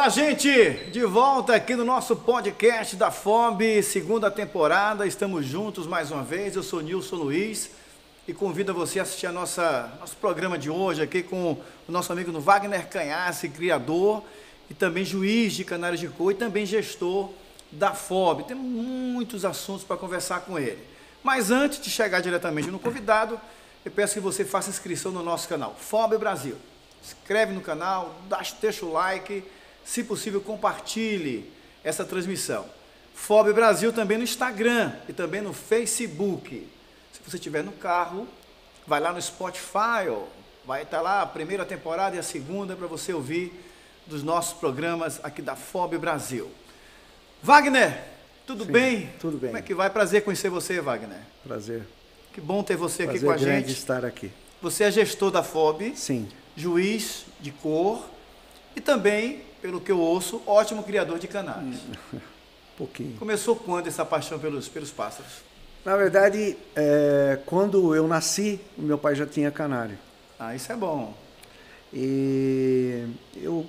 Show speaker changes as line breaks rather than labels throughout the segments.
Fala, gente! De volta aqui no nosso podcast da FOB, segunda temporada. Estamos juntos mais uma vez. Eu sou Nilson Luiz e convido você a assistir nosso programa de hoje aqui com o nosso amigo Wagner Canhace, criador e também juiz de Canários de Cor e também gestor da FOB. Temos muitos assuntos para conversar com ele. Mas antes de chegar diretamente no convidado, eu peço que você faça inscrição no nosso canal, FOB Brasil. Inscreve no canal, deixa o like, se possível compartilhe essa transmissão. FOB Brasil também no Instagram e também no Facebook. Se você estiver no carro, vai lá no Spotify, vai estar lá a primeira temporada e a segunda para você ouvir dos nossos programas aqui da FOB Brasil. Wagner, tudo bem?
Tudo bem.
Como é que vai? Prazer conhecer você, Wagner.
Prazer.
Que bom ter você
Prazer
aqui com a gente.
Prazer estar aqui.
Você é gestor da FOB.
Sim.
Juiz de cor e também, pelo que eu ouço, ótimo criador de canários.
Pouquinho.
Começou quando essa paixão pelos pássaros?
Na verdade, quando eu nasci, o meu pai já tinha canário.
Ah, isso é bom.
E eu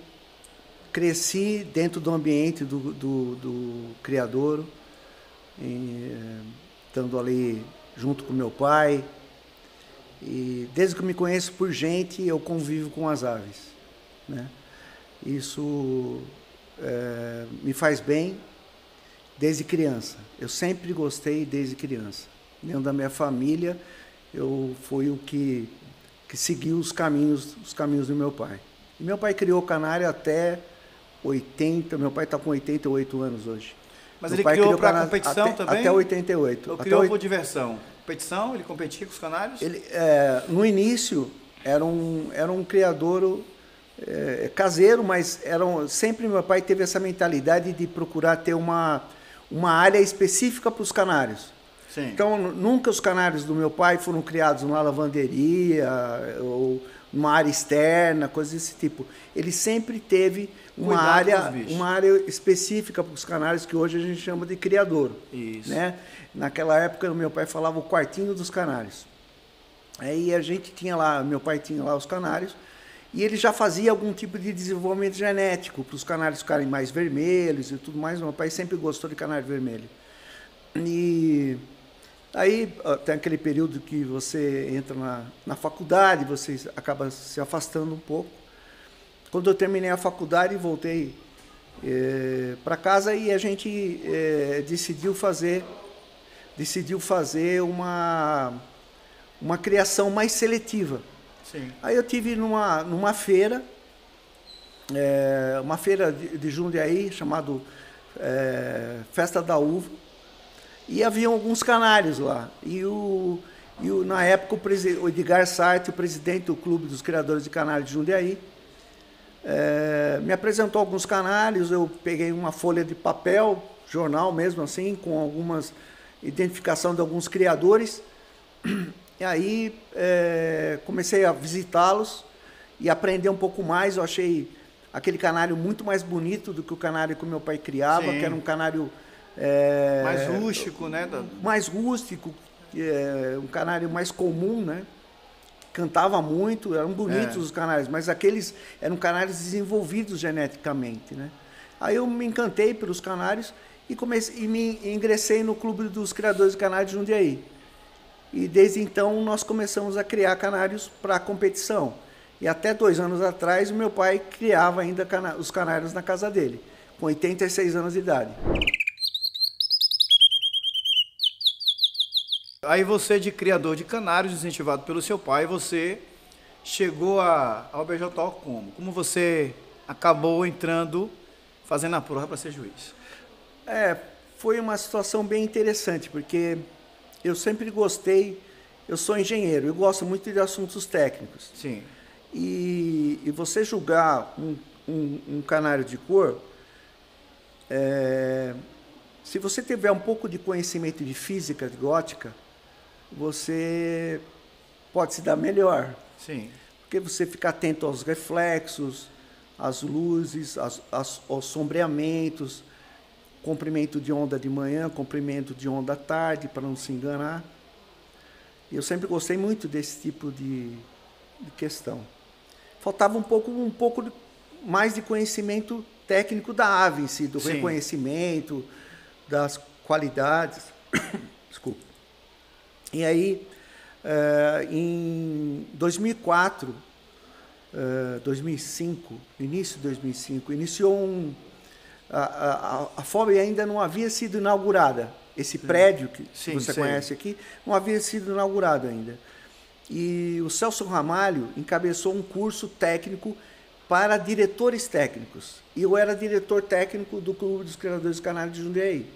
cresci dentro do ambiente do criadouro, estando ali junto com meu pai. E desde que eu me conheço por gente, eu convivo com as aves, né? Isso me faz bem desde criança. Eu sempre gostei desde criança. Dentro da minha família, eu fui o que seguiu os caminhos do meu pai. E meu pai criou canário até 80, meu pai está com 88 anos hoje.
Mas
meu
ele criou para competição também?
Até 88.
Ou criou por diversão? Competição? Ele competia com os canários?
Ele, no início, era um criadouro caseiro, mas sempre meu pai teve essa mentalidade de procurar ter uma área específica para os canários.
Sim.
Então, nunca os canários do meu pai foram criados numa lavanderia ou numa área externa, coisas desse tipo. Ele sempre teve uma área específica para os canários, que hoje a gente chama de criadouro.
Isso.
Né? Naquela época, o meu pai falava o quartinho dos canários. Aí a gente tinha lá, meu pai tinha lá os canários, e ele já fazia algum tipo de desenvolvimento genético para os canários ficarem mais vermelhos e tudo mais. Meu pai sempre gostou de canário vermelho. E aí tem aquele período que você entra na faculdade, você acaba se afastando um pouco. Quando eu terminei a faculdade, voltei para casa e a gente decidiu fazer uma criação mais seletiva.
Sim.
Aí eu tive numa feira, uma feira de Jundiaí, chamado Festa da Uva, e haviam alguns canários lá. E na época o Edgar Sartre, o presidente do Clube dos Criadores de Canários de Jundiaí, me apresentou alguns canários. Eu peguei uma folha de papel, jornal mesmo assim, com algumas identificação de alguns criadores, e aí comecei a visitá-los e aprender um pouco mais. Eu achei aquele canário muito mais bonito do que o canário que o meu pai criava. Sim. Que era um canário
mais rústico, né?
Mais rústico, um canário mais comum, né? Cantava muito, eram bonitos os canários, mas aqueles eram canários desenvolvidos geneticamente, né? Aí eu me encantei pelos canários e me ingressei no Clube dos Criadores de Canários de Jundiaí. E desde então nós começamos a criar canários para competição. E até 2 anos atrás o meu pai criava ainda os canários na casa dele, com 86 anos de idade.
Aí você, de criador de canários, incentivado pelo seu pai, você chegou ao BJO como? Como você acabou entrando, fazendo a prova para ser juiz?
Foi uma situação bem interessante, porque eu sempre gostei, eu sou engenheiro, eu gosto muito de assuntos técnicos.
Sim.
E você julgar um canário de cor, se você tiver um pouco de conhecimento de física, de gótica, você pode se dar melhor.
Sim.
Porque você fica atento aos reflexos, às luzes, aos sombreamentos, comprimento de onda de manhã, comprimento de onda à tarde, para não se enganar. E eu sempre gostei muito desse tipo de questão. Faltava um pouco mais de conhecimento técnico da ave em si, do
Sim.
reconhecimento, das qualidades. Desculpa. E aí, em 2004, 2005, início de 2005, iniciou a FOB ainda não havia sido inaugurada. Esse prédio que você conhece aqui não havia sido inaugurado ainda. E o Celso Ramalho encabeçou um curso técnico para diretores técnicos. E eu era diretor técnico do Clube dos Criadores de Canário de Jundiaí.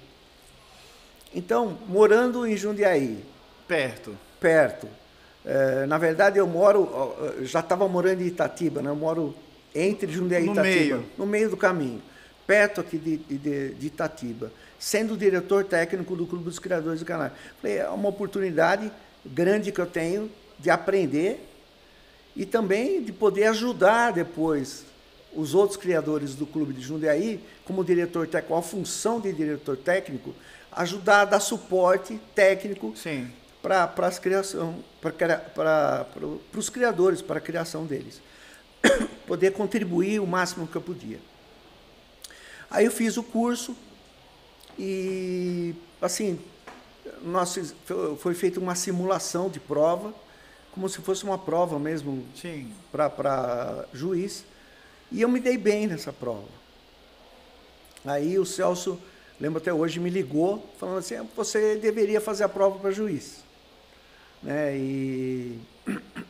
Então, morando em Jundiaí... Perto. Na verdade, eu já estava morando em Itatiba, né? Eu moro entre Jundiaí e Itatiba, no meio do caminho, perto aqui de Itatiba, sendo diretor técnico do Clube dos Criadores de Canário. Falei, é uma oportunidade grande que eu tenho de aprender e também de poder ajudar depois os outros criadores do Clube de Jundiaí, como diretor técnico, a função de diretor técnico, ajudar a dar suporte técnico para as criação, para os criadores, para a criação deles. Poder contribuir o máximo que eu podia. Aí eu fiz o curso e, assim, foi feita uma simulação de prova, como se fosse uma prova mesmo para juiz, e eu me dei bem nessa prova. Aí o Celso, lembro até hoje, me ligou, falando assim, você deveria fazer a prova para juiz. Né? E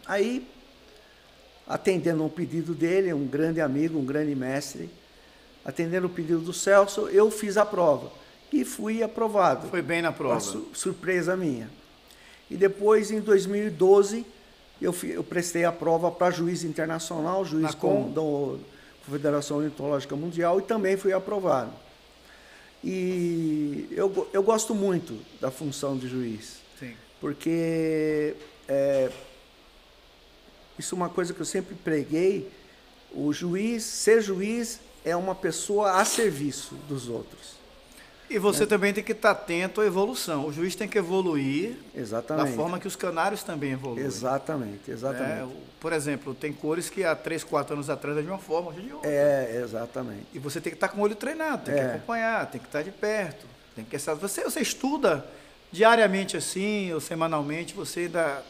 aí, atendendo um pedido dele, um grande amigo, um grande mestre, atendendo o pedido do Celso, eu fiz a prova e fui aprovado.
Foi bem na prova.
Surpresa minha. E depois, em 2012, eu prestei a prova para juiz internacional, juiz da Federação Ornitológica Mundial, e também fui aprovado. E eu gosto muito da função de juiz.
Sim.
Porque isso é uma coisa que eu sempre preguei, ser juiz é uma pessoa a serviço dos outros.
E você também tem que estar atento à evolução. O juiz tem que evoluir
da
forma que os canários também evoluem.
Exatamente.
Por exemplo, tem cores que há 3, 4 anos atrás é de uma forma, hoje é de outra.
Exatamente.
E você tem que estar com o olho treinado, tem que acompanhar, tem que estar de perto. Tem que você estuda diariamente assim, ou semanalmente, você ainda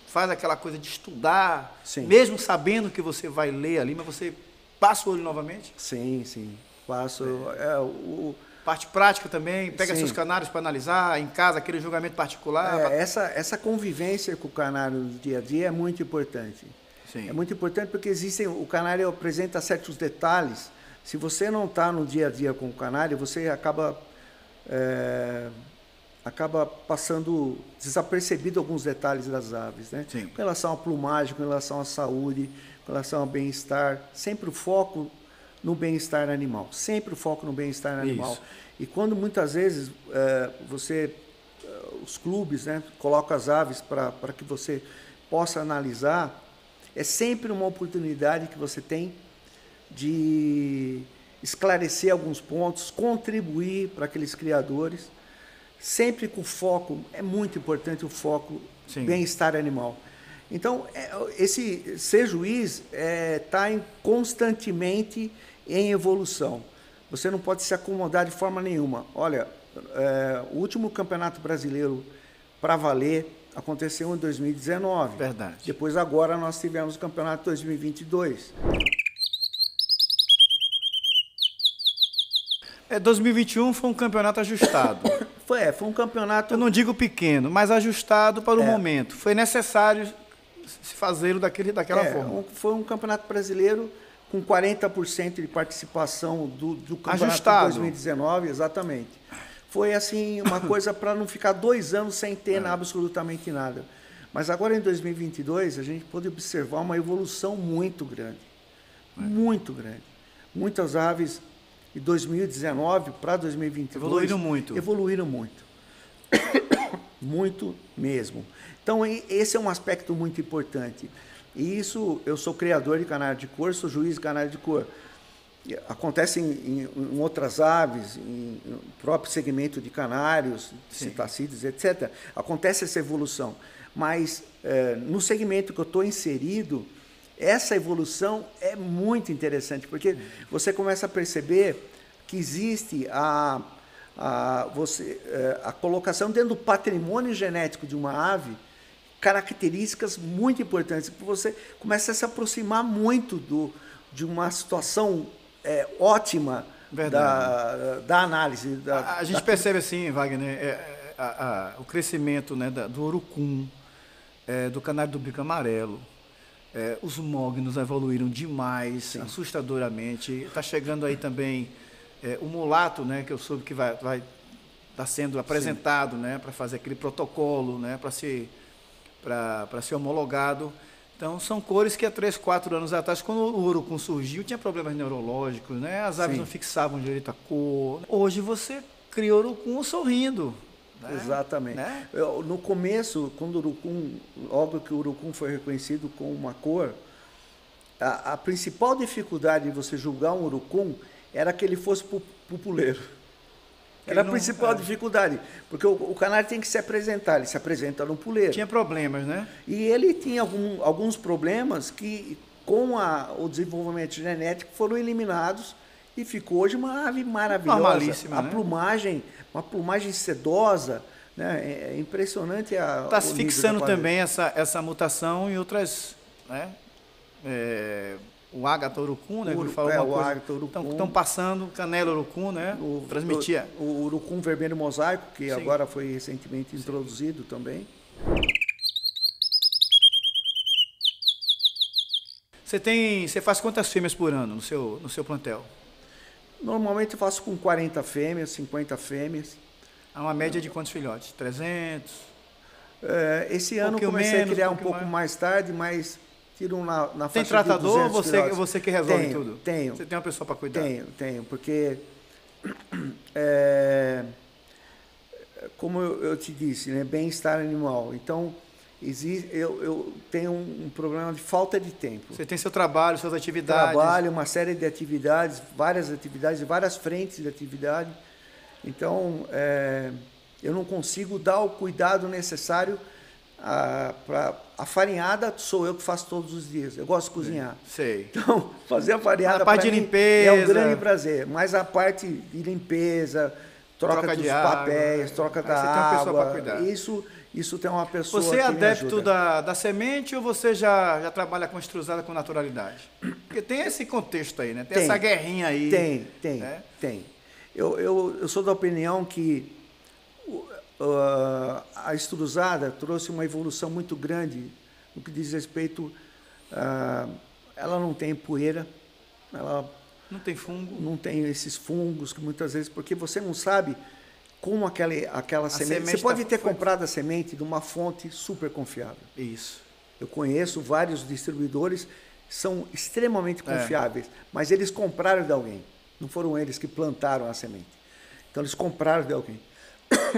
faz aquela coisa de estudar, mesmo sabendo que você vai ler ali, mas você passa o olho novamente?
Sim. Passo.
Parte prática também, pega seus canários para analisar, em casa, aquele julgamento particular.
Essa convivência com o canário no dia a dia é muito importante. É muito importante porque o canário apresenta certos detalhes. Se você não está no dia a dia com o canário, você acaba passando desapercebido alguns detalhes das aves, né? Com relação à plumagem, com relação à saúde, com relação ao bem-estar, sempre o foco no bem-estar animal, Isso. E quando muitas vezes os clubes, né, colocam as aves para que você possa analisar, é sempre uma oportunidade que você tem de esclarecer alguns pontos, contribuir para aqueles criadores, sempre com foco, é muito importante o foco bem-estar animal. Então, esse ser juiz está constantemente em evolução. Você não pode se acomodar de forma nenhuma. Olha, o último campeonato brasileiro para valer aconteceu em 2019.
Verdade.
Depois, agora, nós tivemos o campeonato 2022.
2021 foi um campeonato ajustado.
Foi um campeonato...
Eu não digo pequeno, mas ajustado para o momento. Foi necessário se fazê-lo daquela forma.
Foi um campeonato brasileiro com 40% de participação do campeonato
ajustado.
De 2019, exatamente. Foi assim uma coisa para não ficar 2 anos sem ter absolutamente nada. Mas agora em 2022 a gente pode observar uma evolução muito grande. Muito grande. Muitas aves de 2019 para 2022 evoluíram muito. Muito mesmo. Então, esse é um aspecto muito importante. E isso, eu sou criador de canário de cor, sou juiz de canário de cor. Acontece em outras aves, no próprio segmento de canários, citacídeos, etc. Acontece essa evolução. Mas, no segmento que eu estou inserido, essa evolução é muito interessante, porque você começa a perceber que existe a colocação dentro do patrimônio genético de uma ave, características muito importantes, que você começa a se aproximar muito de uma situação ótima da análise.
A gente percebe assim, Wagner, o crescimento, né, do urucum, do canário do bico amarelo, os mognos evoluíram demais, sim, assustadoramente. Está chegando aí também o mulato, né, que eu soube que vai estar sendo apresentado, né, para fazer aquele protocolo, né, para ser homologado. Então, são cores que há 3, 4 anos atrás, quando o urucum surgiu, tinha problemas neurológicos, né? As aves, sim, não fixavam direito a cor. Hoje você cria o urucum sorrindo. Né?
Exatamente.
Né?
No começo, quando logo que o urucum foi reconhecido com uma cor, a principal dificuldade de você julgar um urucum era que ele fosse pupuleiro. Era a principal dificuldade, porque o canário tem que se apresentar, ele se apresenta no puleiro.
Tinha problemas, né?
E ele tinha alguns problemas que, com o desenvolvimento genético, foram eliminados e ficou hoje uma ave maravilhosa.
Normalíssima, né?
Uma plumagem sedosa, né? É impressionante.
Está se fixando também essa mutação em outras, né? O ágata urucum, né? Estão passando canela urucum, né? Transmitia.
O urucum vermelho mosaico, que, sim, agora foi recentemente introduzido, sim, também.
Você faz quantas fêmeas por ano no seu plantel?
Normalmente eu faço com 40 fêmeas, 50 fêmeas.
Há uma média de quantos filhotes? 300?
Esse ano eu comecei a criar um pouco mais tarde, mas tiro na faixa
Tem tratador
de 200
ou você que resolve tudo?
Tenho.
Você tem uma pessoa para cuidar?
Tenho, porque, como eu te disse, né, bem-estar animal. Então, eu tenho um problema de falta de tempo.
Você tem seu trabalho, suas atividades?
Trabalho, uma série de atividades, várias frentes de atividade. Então, eu não consigo dar o cuidado necessário. A farinhada sou eu que faço todos os dias. Eu gosto de cozinhar.
Sei.
Então, fazer a farinhada
a parte de limpeza
é um grande prazer. Mas a parte de limpeza, troca dos papéis, troca da água. Tem uma pessoa para cuidar. Isso tem uma pessoa.
Você é adepto da semente ou você já trabalha com extrusada com naturalidade? Porque tem esse contexto aí, né? Tem essa guerrinha aí.
Tem. Eu sou da opinião que a extrusada trouxe uma evolução muito grande no que diz respeito. Ela não tem poeira, ela
não tem fungo,
não tem esses fungos que muitas vezes, porque você não sabe como aquela semente. Você pode ter comprado a semente de uma fonte super confiável.
Isso.
Eu conheço vários distribuidores que são extremamente confiáveis, mas eles compraram de alguém. Não foram eles que plantaram a semente. Então eles compraram de alguém.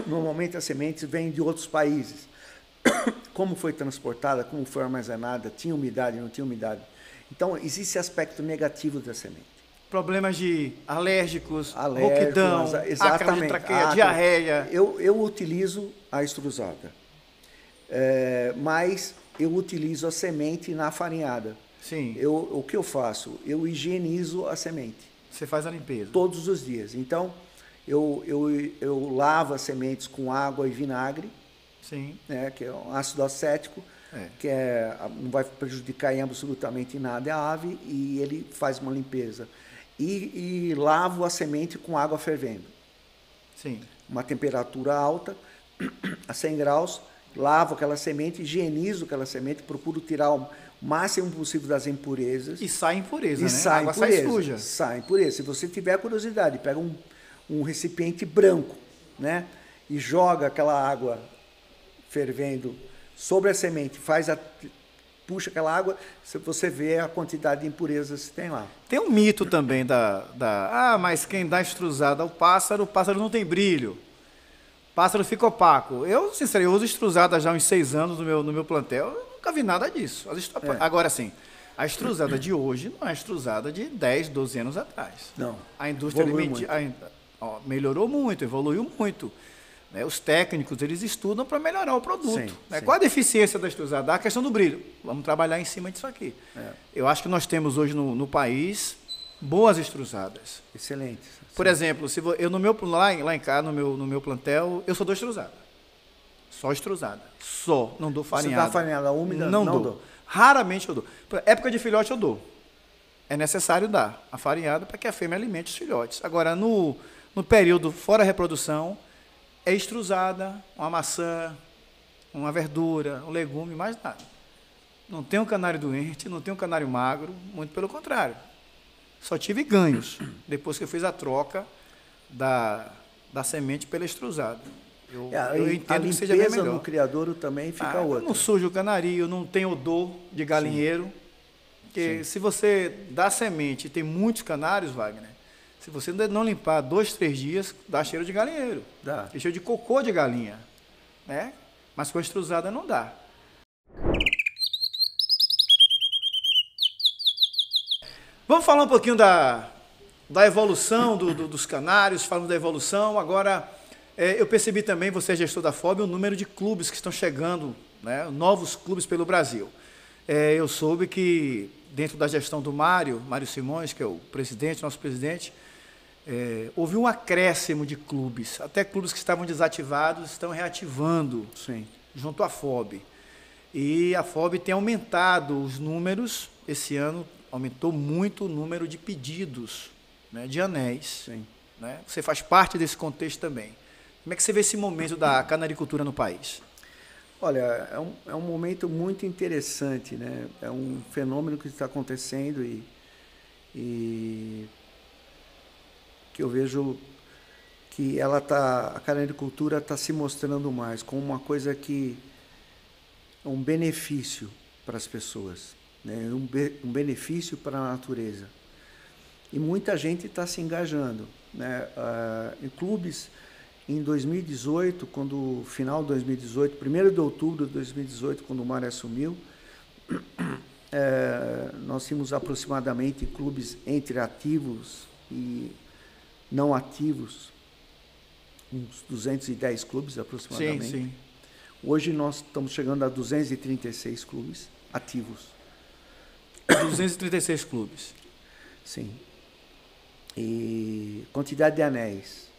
Normalmente as sementes vêm de outros países. Como foi transportada, como foi armazenada, tinha umidade, não tinha umidade. Então, existe aspecto negativo da semente.
Problemas de alérgicos, rouquidão, ácaro de traqueia, diarreia.
Eu utilizo a extrusada, mas eu utilizo a semente na farinhada.
Sim.
O que eu faço? Eu higienizo a semente.
Você faz a limpeza?
Todos os dias. Então, eu lavo as sementes com água e vinagre,
sim,
né, que é um ácido acético, que não vai prejudicar em absolutamente nada a ave, e ele faz uma limpeza. E lavo a semente com água fervendo.
Sim.
Uma temperatura alta, a 100 graus, lavo aquela semente, higienizo aquela semente, procuro tirar o máximo possível das impurezas.
E sai impureza, né?
A água sai suja.
Sai
impureza. Se você tiver curiosidade, pega um recipiente branco, né, e joga aquela água fervendo sobre a semente, puxa aquela água, você vê a quantidade de impurezas que tem lá.
Tem um mito também mas quem dá extrusada ao pássaro, o pássaro não tem brilho. O pássaro fica opaco. Eu, sinceramente, eu uso extrusada já há uns 6 anos no meu plantel, eu nunca vi nada disso. Agora, sim, a extrusada de hoje não é a extrusada de 10, 12 anos atrás.
Não.
A indústria alimentícia melhorou muito, evoluiu muito. né? Os técnicos, eles estudam para melhorar o produto.
Sim,
Né?
sim.
Qual a deficiência da extrusada? A questão do brilho. Vamos trabalhar em cima disso aqui. Eu acho que nós temos hoje no país boas extrusadas.
Excelente.
Por exemplo, se eu lá em casa, no meu plantel, eu só dou extrusada. Só extrusada. Só. Não dou farinhada.
Você dá farinhada úmida?
Não dou. Raramente eu dou. Época de filhote eu dou. É necessário dar a farinhada para que a fêmea alimente os filhotes. Agora, no período fora a reprodução, é extrusada, uma maçã, uma verdura, um legume, mais nada. Não tem um canário doente, não tem um canário magro, muito pelo contrário. Só tive ganhos depois que eu fiz a troca da semente pela extrusada. Eu entendo que seja bem melhor.
A limpeza no criadouro também fica outra.
Não suja o canarinho, não tem odor de galinheiro. Sim. Porque se você dá semente e tem muitos canários, Wagner, se você não limpar 2, 3 dias, dá cheiro de galinheiro. Dá. Cheiro de cocô de galinha. Né? Mas com a extrusada não dá. Vamos falar um pouquinho da evolução dos canários, falando da evolução. Agora, eu percebi também, você é gestor da FOB, o número de clubes que estão chegando, né, novos clubes pelo Brasil. Eu soube que, dentro da gestão do Mário Simões, que é o presidente, nosso presidente, houve um acréscimo de clubes. Até clubes que estavam desativados estão reativando. Sim. Junto à FOB. E a FOB tem aumentado os números, esse ano aumentou muito o número de pedidos, né, de anéis. Sim. Né? Você faz parte desse contexto também. Como é que você vê esse momento da canaricultura no país?
Olha, é um momento muito interessante, né? É um fenômeno que está acontecendo e que eu vejo que a canaricultura está se mostrando mais como uma coisa que é um benefício para as pessoas, né? Um benefício para a natureza. E muita gente está se engajando, né? Em clubes. Em 2018, final de 2018, 1º de outubro de 2018, quando o Mário assumiu, nós tínhamos aproximadamente clubes entre ativos e não ativos, uns 210 clubes aproximadamente. Sim, sim. Hoje nós estamos chegando a 236 clubes ativos.
236 clubes.
Sim. E quantidade de anéis.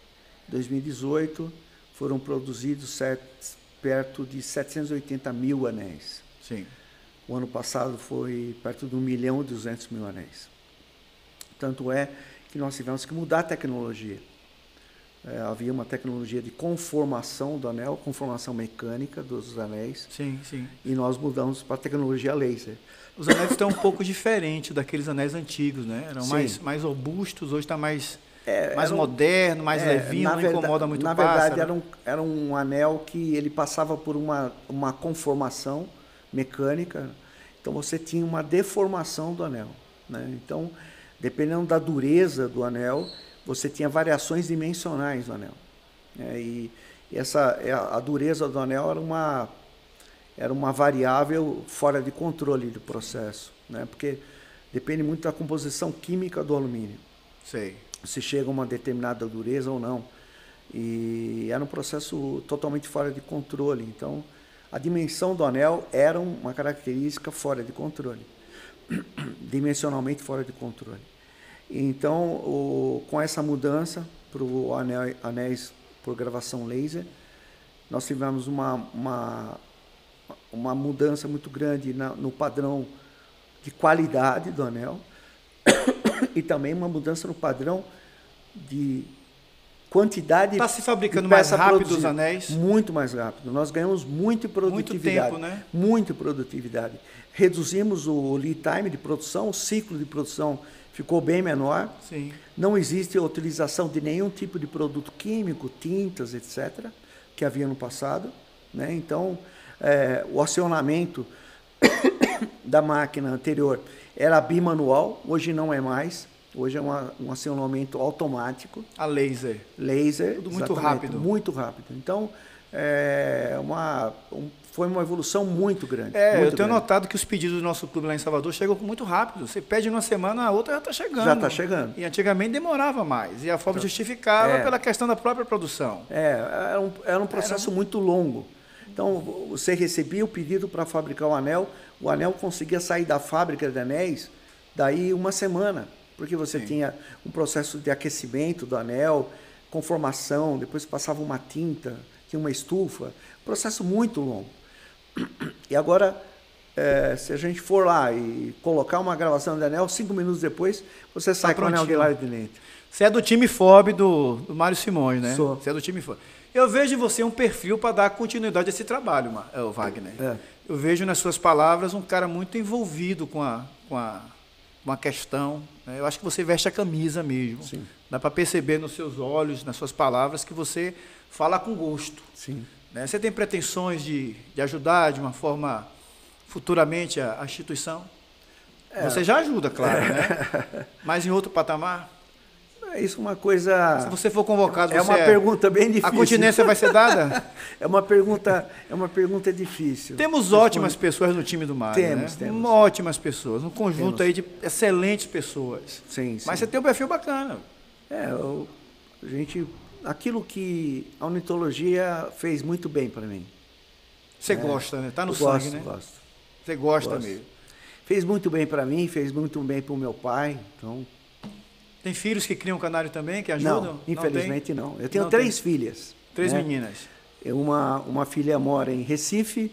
Em 2018, foram produzidos perto de 780 mil anéis. Sim. O ano passado foi perto de 1.200.000 anéis. Tanto é que nós tivemos que mudar a tecnologia. Havia uma tecnologia de conformação do anel, conformação mecânica dos anéis. Sim, sim. E nós mudamos para a tecnologia laser.
Os anéis estão um pouco diferentes daqueles anéis antigos, né? Eram mais robustos, hoje está mais moderno, mais levinho, não incomoda muito o pássaro.
Na verdade, era um anel que ele passava por uma conformação mecânica, então você tinha uma deformação do anel. Né? Então, dependendo da dureza do anel, você tinha variações dimensionais do anel. E a dureza do anel era uma variável fora de controle do processo, né? Porque depende muito da composição química do alumínio.
Sei.
Se chega a uma determinada dureza ou não. E era um processo totalmente fora de controle. Então, a dimensão do anel era uma característica fora de controle. Dimensionalmente fora de controle. Então, com essa mudança para o anéis por gravação laser, nós tivemos uma mudança muito grande no padrão de qualidade do anel, e também uma mudança no padrão de quantidade.
Está se fabricando mais rápido os anéis?
Muito mais rápido. Nós ganhamos muito produtividade.
Muito tempo, né?
Muito produtividade. Reduzimos o lead time de produção, o ciclo de produção ficou bem menor. Sim. Não existe a utilização de nenhum tipo de produto químico, tintas, etc., que havia no passado. Né? Então, o acionamento da máquina anterior era bimanual, hoje não é mais. Hoje é um acionamento automático.
A laser.
Laser.
Tudo muito rápido.
Muito rápido. Então, foi uma evolução muito grande.
Eu
muito
tenho
grande.
notado que os pedidos do nosso clube lá em Salvador chegam muito rápido. Você pede uma semana, a outra já está chegando.
Já está chegando.
E antigamente demorava mais. E a FOB justificava pela questão da própria produção.
Era um processo muito longo. Então, você recebia o pedido para fabricar o anel conseguia sair da fábrica de anéis daí uma semana, porque você tinha um processo de aquecimento do anel, conformação, depois passava uma tinta, tinha uma estufa, processo muito longo. E agora, se a gente for lá e colocar uma gravação de anel, 5 minutos depois, você sai com o anel de lá de dentro.
Você é do time FOB do Mário Simões, né?
Sou.
Você é do time FOB. Eu vejo em você um perfil para dar continuidade a esse trabalho, Wagner. Eu vejo nas suas palavras um cara muito envolvido com a questão. Né? Eu acho que você veste a camisa mesmo.
Sim.
Dá para perceber nos seus olhos, nas suas palavras, que você fala com gosto.
Sim.
Né? Você tem pretensões de ajudar de uma forma futuramente a instituição? Você já ajuda, claro, né? Mas em outro patamar?
Isso é uma coisa...
Se você for convocado,
é uma pergunta bem difícil.
A continência vai ser dada?
É uma pergunta difícil.
Temos ótimas pessoas no time do Mário,
temos.
Ótimas pessoas, um conjunto aí de excelentes pessoas.
Sim.
Mas você tem um perfil bacana.
Aquilo que a ornitologia fez muito bem para mim.
Você gosta, né? Está no sangue, né?
Gosto.
Você gosta mesmo.
Fez muito bem para mim, fez muito bem para o meu pai, então...
Tem filhos que criam canário também, que ajudam?
Não, infelizmente não. Eu tenho 3 filhas.
3 meninas.
Uma filha mora em Recife,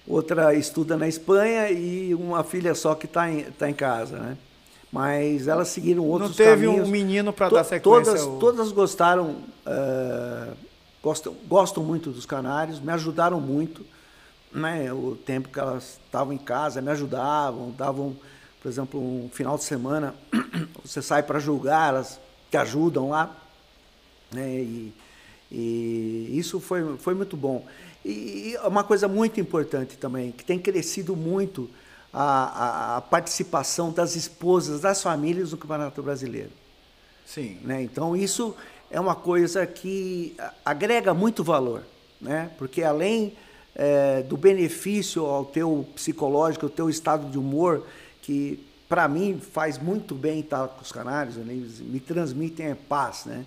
outra estuda na Espanha e uma filha só que está em casa, né? Mas elas seguiram outros caminhos.
Não teve um menino para dar sequência?
Todas gostaram, gostam muito dos canários, me ajudaram muito, né? O tempo que elas estavam em casa, me ajudavam, davam... Por exemplo, um final de semana, você sai para julgar, elas te ajudam lá. Né? E isso foi muito bom. E uma coisa muito importante também, que tem crescido muito a participação das esposas, das famílias no Campeonato Brasileiro.
Sim.
Né? Então, isso é uma coisa que agrega muito valor, né? Porque além do benefício ao teu psicológico, ao teu estado de humor, que para mim faz muito bem estar com os canários, eles me transmitem paz, né?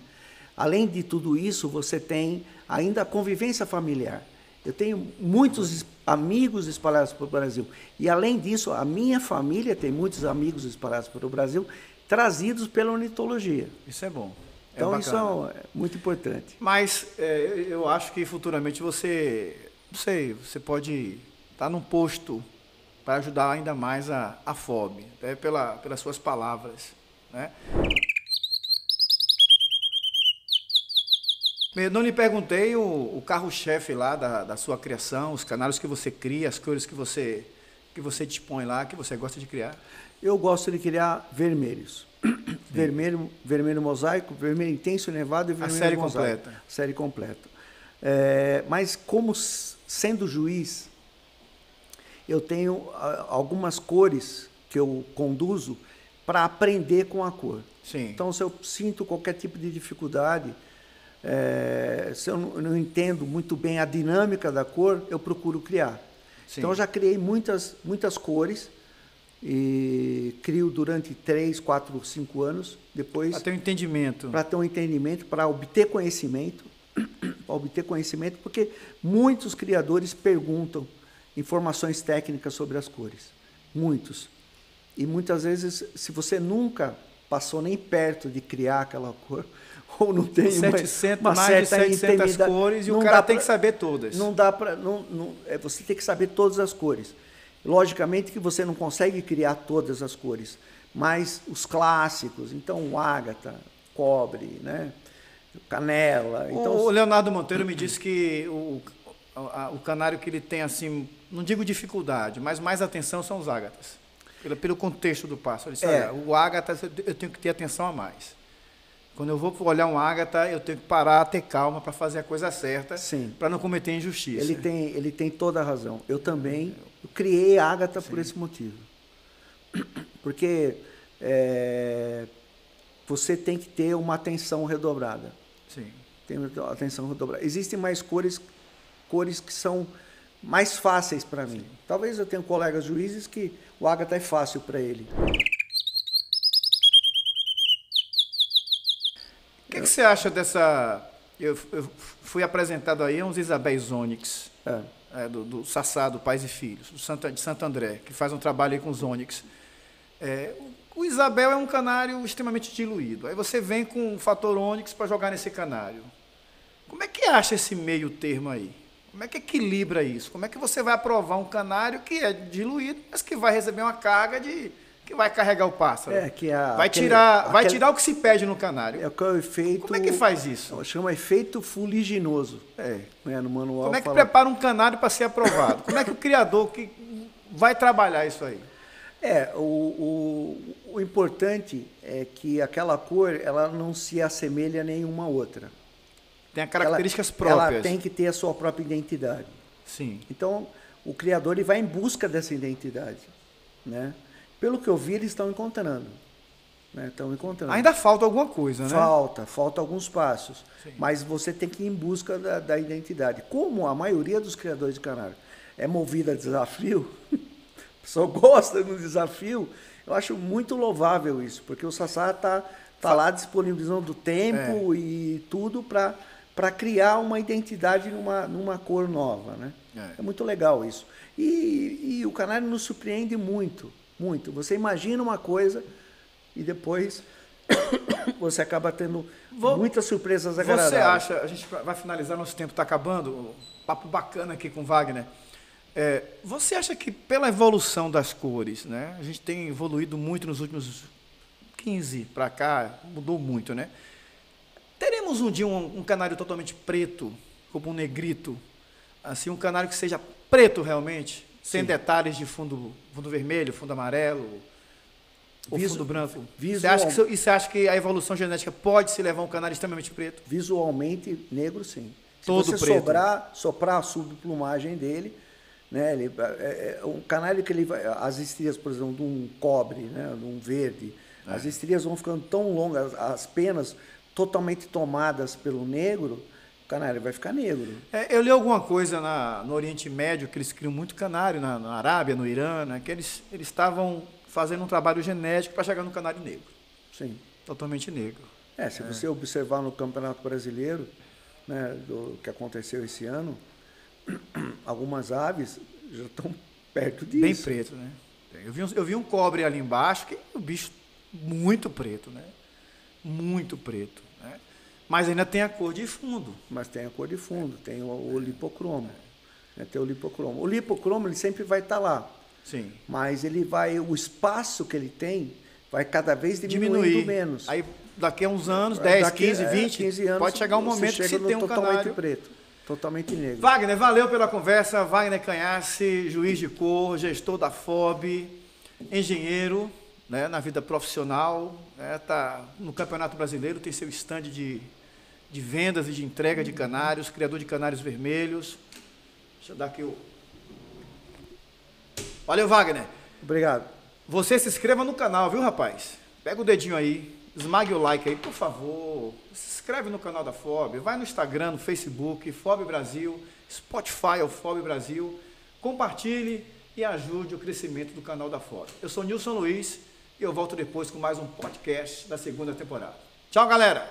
Além de tudo isso, você tem ainda a convivência familiar. Eu tenho muitos amigos espalhados pelo Brasil. E além disso, a minha família tem muitos amigos espalhados pelo Brasil, trazidos pela ornitologia.
Isso é bom.
Então isso é muito importante.
Mas eu acho que futuramente você, não sei, você pode estar num posto para ajudar ainda mais a FOB, até pelas suas palavras, né? Eu não lhe perguntei o carro-chefe lá da sua criação, os canários que você cria, as cores que você dispõe lá, que você gosta de criar.
Eu gosto de criar vermelhos. Vermelho mosaico, vermelho intenso, nevado e vermelho
série
mosaico.
Completa.
Série completa. Mas como sendo juiz, eu tenho algumas cores que eu conduzo para aprender com a cor.
Sim.
Então, se eu sinto qualquer tipo de dificuldade, se eu não entendo muito bem a dinâmica da cor, eu procuro criar. Sim. Então, eu já criei muitas cores e crio durante 3, 4, 5 anos. Depois,
para ter um entendimento.
Para ter um entendimento, para obter conhecimento. Para obter conhecimento, porque muitos criadores perguntam informações técnicas sobre as cores. Muitos. E muitas vezes, se você nunca passou nem perto de criar aquela cor, ou não tem
mais de 700 cores, e o cara tem que saber todas.
Não dá para... você tem que saber todas as cores. Logicamente que você não consegue criar todas as cores, mas os clássicos, então o ágata, cobre, né? Canela. Então,
o Leonardo Monteiro me disse que o canário que ele tem, assim, não digo dificuldade, mas mais atenção são os ágatas. Pelo contexto do pássaro. Ele disse, olha, o ágata eu tenho que ter atenção a mais. Quando eu vou olhar um ágata, eu tenho que parar, ter calma para fazer a coisa certa, para não cometer injustiça.
Ele tem toda a razão. Eu também criei a ágata por esse motivo. Porque você tem que ter uma atenção redobrada.
Sim.
Tem atenção redobrada. Existem mais cores que são mais fáceis para mim. Talvez eu tenha colegas juízes que o ágata é fácil para ele.
O que você acha dessa... Eu fui apresentado aí a uns Isabéis Onyx, do Sassá, do Pais e Filhos, de Santo André, que faz um trabalho aí com os Onyx. O Isabel é um canário extremamente diluído. Aí você vem com o fator Onyx para jogar nesse canário. Como é que acha esse meio termo aí? Como é que equilibra isso? Como é que você vai aprovar um canário que é diluído, mas que vai receber uma carga que vai carregar o pássaro? Vai tirar o que se pede no canário.
É o efeito...
Como é que faz isso?
Chama efeito fuliginoso. No manual.
Como é que prepara um canário para ser aprovado? Como é que o criador que vai trabalhar isso aí?
O importante é que aquela cor ela não se assemelha a nenhuma outra.
Tem características próprias.
Ela tem que ter a sua própria identidade.
Sim.
Então, o criador ele vai em busca dessa identidade, né? Pelo que eu vi, eles estão encontrando. Estão encontrando.
Ainda falta alguma coisa, né?
Falta alguns passos. Sim. Mas você tem que ir em busca da identidade. Como a maioria dos criadores de canário é movida a desafio, a pessoa gosta do desafio, eu acho muito louvável isso, porque o Sassá está lá disponibilizando tempo e tudo para criar uma identidade numa cor nova, né? É muito legal isso. E o canário nos surpreende muito, muito. Você imagina uma coisa e depois você acaba tendo muitas surpresas agradáveis.
Você acha, a gente vai finalizar, nosso tempo está acabando, papo bacana aqui com o Wagner. Você acha que pela evolução das cores, né? A gente tem evoluído muito nos últimos 15 para cá, mudou muito, né? Teremos um dia um canário totalmente preto, como um negrito, assim, um canário que seja preto realmente, sem detalhes de fundo vermelho, fundo amarelo, ou fundo branco. Você acha que a evolução genética pode se levar um canário extremamente preto?
Visualmente, negro, sim.
Todo
se você
preto.
soprar a subplumagem dele, né, um canário que ele vai, as estrias, por exemplo, de um cobre, né, de um verde, as estrias vão ficando tão longas, as penas totalmente tomadas pelo negro, o canário vai ficar negro.
Eu li alguma coisa no Oriente Médio, que eles criam muito canário, na Arábia, no Irã, né, que eles estavam fazendo um trabalho genético para chegar no canário negro.
Sim.
Totalmente negro.
Se você observar no Campeonato Brasileiro, né, do que aconteceu esse ano, algumas aves já estão perto disso.
Bem preto, né? Eu vi um cobre ali embaixo, que o bicho muito preto, né? Muito preto, né? Mas ainda tem a cor de fundo.
Mas tem a cor de fundo, tem o lipocromo. Tem o lipocromo. O lipocromo ele sempre vai estar lá.
Sim.
Mas o espaço que ele tem vai cada vez diminuindo menos.
Aí daqui a uns anos, 10, 15, 20,
15 anos,
pode chegar um momento que se tem um canário
preto, totalmente negro.
Wagner, valeu pela conversa. Wagner Canhace, juiz de cor, gestor da FOB, engenheiro, né, na vida profissional, tá no Campeonato Brasileiro, tem seu stand de vendas e de entrega de canários, criador de canários vermelhos. Deixa eu dar aqui o... Valeu, Wagner.
Obrigado.
Você se inscreva no canal, viu, rapaz? Pega o dedinho aí, esmague o like aí, por favor. Se inscreve no canal da FOB, vai no Instagram, no Facebook, FOB Brasil, Spotify, o FOB Brasil. Compartilhe e ajude o crescimento do canal da FOB. Eu sou Nilson Luiz e eu volto depois com mais um podcast da segunda temporada. Tchau, galera!